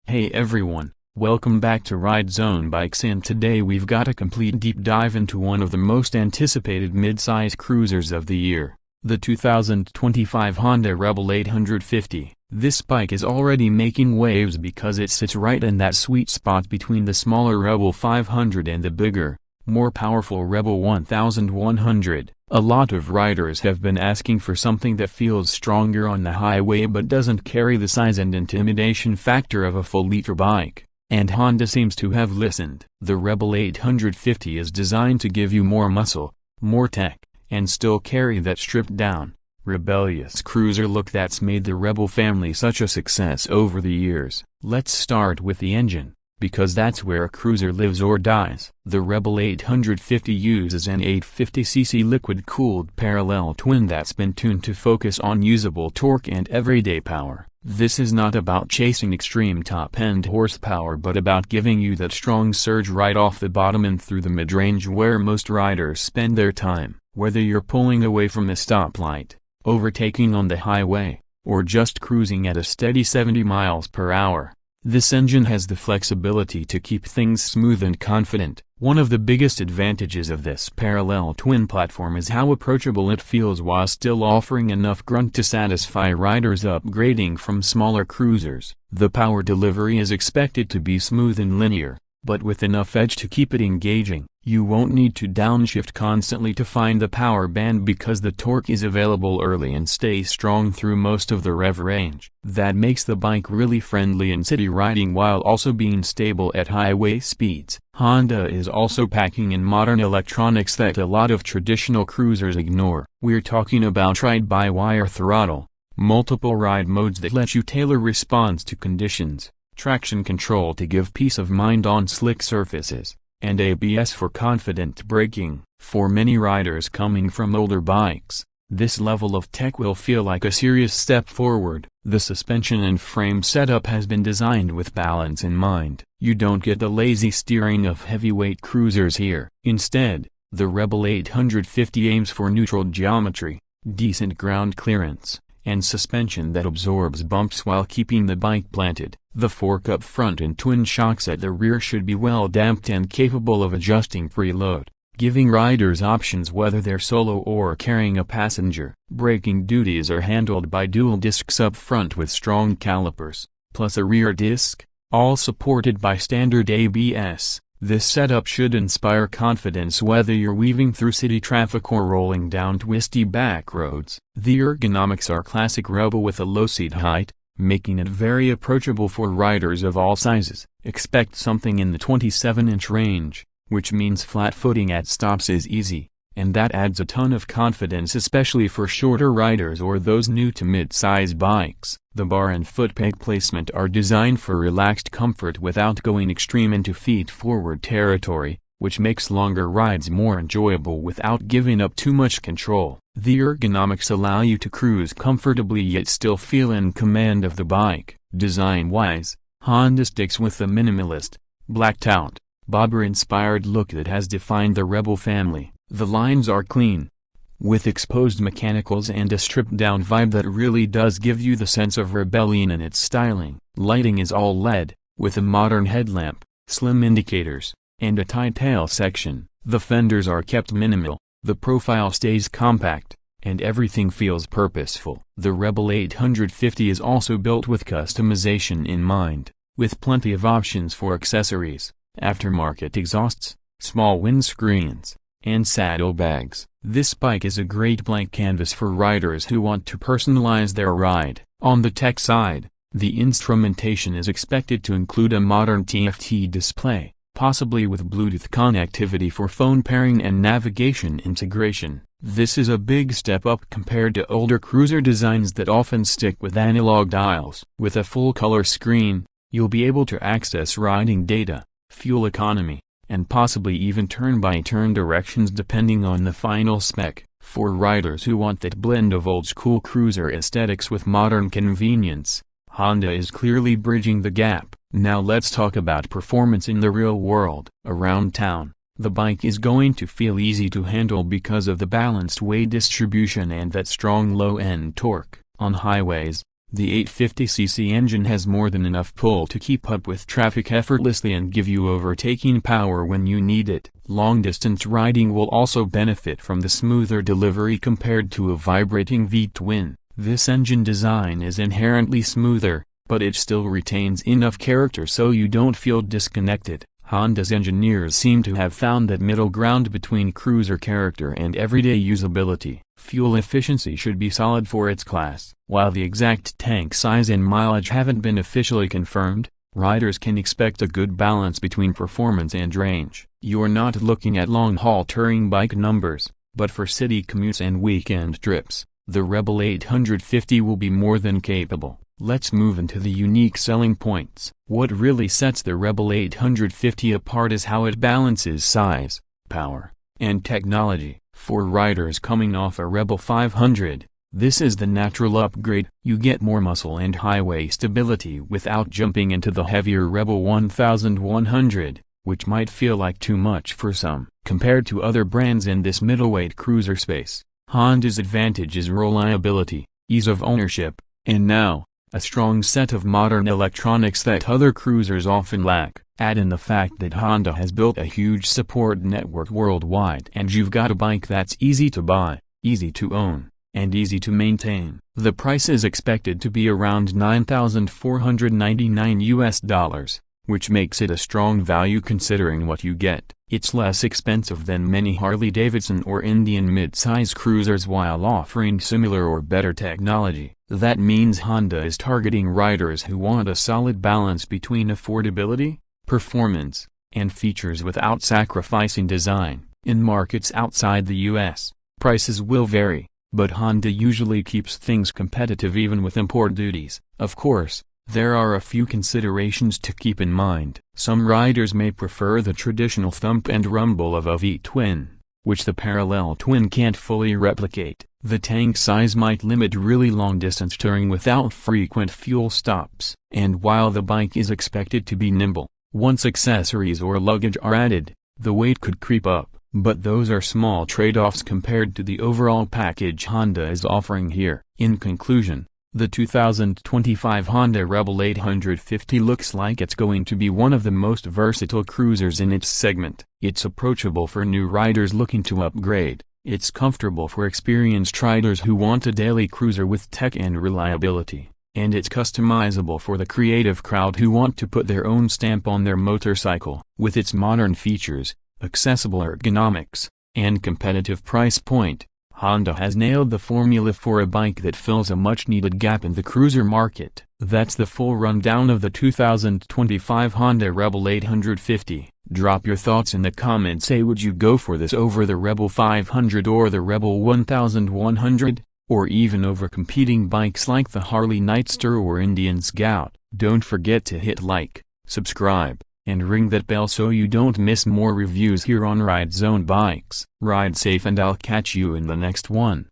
Hey everyone, welcome back to RideZoneBikes, and today we've got a complete deep dive into one of the most anticipated mid-size cruisers of the year, the 2025 Honda Rebel 850. This bike is already making waves because it sits right in that sweet spot between the smaller Rebel 500 and the bigger, more powerful Rebel 1100. A lot of riders have been asking for something that feels stronger on the highway but doesn't carry the size and intimidation factor of a full-liter bike, and Honda seems to have listened. The Rebel 850 is designed to give you more muscle, more tech, and still carry that stripped-down, rebellious cruiser look that's made the Rebel family such a success over the years. Let's start with the engine, because that's where a cruiser lives or dies. The Rebel 850 uses an 850cc liquid-cooled parallel twin that's been tuned to focus on usable torque and everyday power. This is not about chasing extreme top-end horsepower but about giving you that strong surge right off the bottom and through the mid-range where most riders spend their time. Whether you're pulling away from a stoplight, overtaking on the highway, or just cruising at a steady 70 miles per hour, this engine has the flexibility to keep things smooth and confident. One of the biggest advantages of this parallel twin platform is how approachable it feels while still offering enough grunt to satisfy riders upgrading from smaller cruisers. The power delivery is expected to be smooth and linear, but with enough edge to keep it engaging. You won't need to downshift constantly to find the power band because the torque is available early and stays strong through most of the rev range. That makes the bike really friendly in city riding while also being stable at highway speeds. Honda is also packing in modern electronics that a lot of traditional cruisers ignore. We're talking about ride-by-wire throttle, multiple ride modes that let you tailor response to conditions, traction control to give peace of mind on slick surfaces, and ABS for confident braking. For many riders coming from older bikes, this level of tech will feel like a serious step forward. The suspension and frame setup has been designed with balance in mind. You don't get the lazy steering of heavyweight cruisers here. Instead, the Rebel 850 aims for neutral geometry, decent ground clearance, and suspension that absorbs bumps while keeping the bike planted. The fork up front and twin shocks at the rear should be well damped and capable of adjusting preload, giving riders options whether they're solo or carrying a passenger. Braking duties are handled by dual discs up front with strong calipers, plus a rear disc, all supported by standard ABS. This setup should inspire confidence whether you're weaving through city traffic or rolling down twisty back roads. The ergonomics are classic Rebel with a low seat height, making it very approachable for riders of all sizes. Expect something in the 27-inch range, which means flat footing at stops is easy, and that adds a ton of confidence especially for shorter riders or those new to mid-size bikes. The bar and foot peg placement are designed for relaxed comfort without going extreme into feet-forward territory, which makes longer rides more enjoyable without giving up too much control. The ergonomics allow you to cruise comfortably yet still feel in command of the bike. Design-wise, Honda sticks with the minimalist, blacked-out, bobber-inspired look that has defined the Rebel family. The lines are clean, with exposed mechanicals and a stripped-down vibe that really does give you the sense of rebellion in its styling. Lighting is all LED, with a modern headlamp, slim indicators, and a tight tail section. The fenders are kept minimal, the profile stays compact, and everything feels purposeful. The Rebel 850 is also built with customization in mind, with plenty of options for accessories, aftermarket exhausts, small windscreens, and saddlebags. This bike is a great blank canvas for riders who want to personalize their ride. On the tech side, the instrumentation is expected to include a modern TFT display, possibly with Bluetooth connectivity for phone pairing and navigation integration. This is a big step up compared to older cruiser designs that often stick with analog dials. With a full-color screen, you'll be able to access riding data, fuel economy, and possibly even turn-by-turn directions depending on the final spec. For riders who want that blend of old-school cruiser aesthetics with modern convenience, Honda is clearly bridging the gap. Now let's talk about performance in the real world. Around town, the bike is going to feel easy to handle because of the balanced weight distribution and that strong low-end torque. On highways, The 850cc engine has more than enough pull to keep up with traffic effortlessly and give you overtaking power when you need it. Long-distance riding will also benefit from the smoother delivery compared to a vibrating V-twin. This engine design is inherently smoother, but it still retains enough character so you don't feel disconnected. Honda's engineers seem to have found that middle ground between cruiser character and everyday usability. Fuel efficiency should be solid for its class. While the exact tank size and mileage haven't been officially confirmed, riders can expect a good balance between performance and range. You're not looking at long-haul touring bike numbers, but for city commutes and weekend trips, the Rebel 850 will be more than capable. Let's move into the unique selling points. What really sets the Rebel 850 apart is how it balances size, power, and technology. For riders coming off a Rebel 500, this is the natural upgrade. You get more muscle and highway stability without jumping into the heavier Rebel 1100, which might feel like too much for some. Compared to other brands in this middleweight cruiser space, Honda's advantage is reliability, ease of ownership, and now, a strong set of modern electronics that other cruisers often lack. Add in the fact that Honda has built a huge support network worldwide and you've got a bike that's easy to buy, easy to own, and easy to maintain. The price is expected to be around $9,499, which makes it a strong value considering what you get. It's less expensive than many Harley-Davidson or Indian mid-size cruisers while offering similar or better technology. That means Honda is targeting riders who want a solid balance between affordability, performance, and features without sacrificing design. In markets outside the US, prices will vary, but Honda usually keeps things competitive even with import duties. Of course, there are a few considerations to keep in mind. Some riders may prefer the traditional thump and rumble of a V-twin, which the parallel twin can't fully replicate. The tank size might limit really long-distance touring without frequent fuel stops. And while the bike is expected to be nimble, once accessories or luggage are added, the weight could creep up. But those are small trade-offs compared to the overall package Honda is offering here. In conclusion, the 2025 Honda Rebel 850 looks like it's going to be one of the most versatile cruisers in its segment. It's approachable for new riders looking to upgrade. It's comfortable for experienced riders who want a daily cruiser with tech and reliability. And it's customizable for the creative crowd who want to put their own stamp on their motorcycle. With its modern features, accessible ergonomics, and competitive price point, Honda has nailed the formula for a bike that fills a much-needed gap in the cruiser market. That's the full rundown of the 2025 Honda Rebel 850. Drop your thoughts in the comments. Say, would you go for this over the Rebel 500 or the Rebel 1100, or even over competing bikes like the Harley Nightster or Indian Scout? Don't forget to hit like, subscribe, and ring that bell so you don't miss more reviews here on RideZone Bikes. Ride safe and I'll catch you in the next one.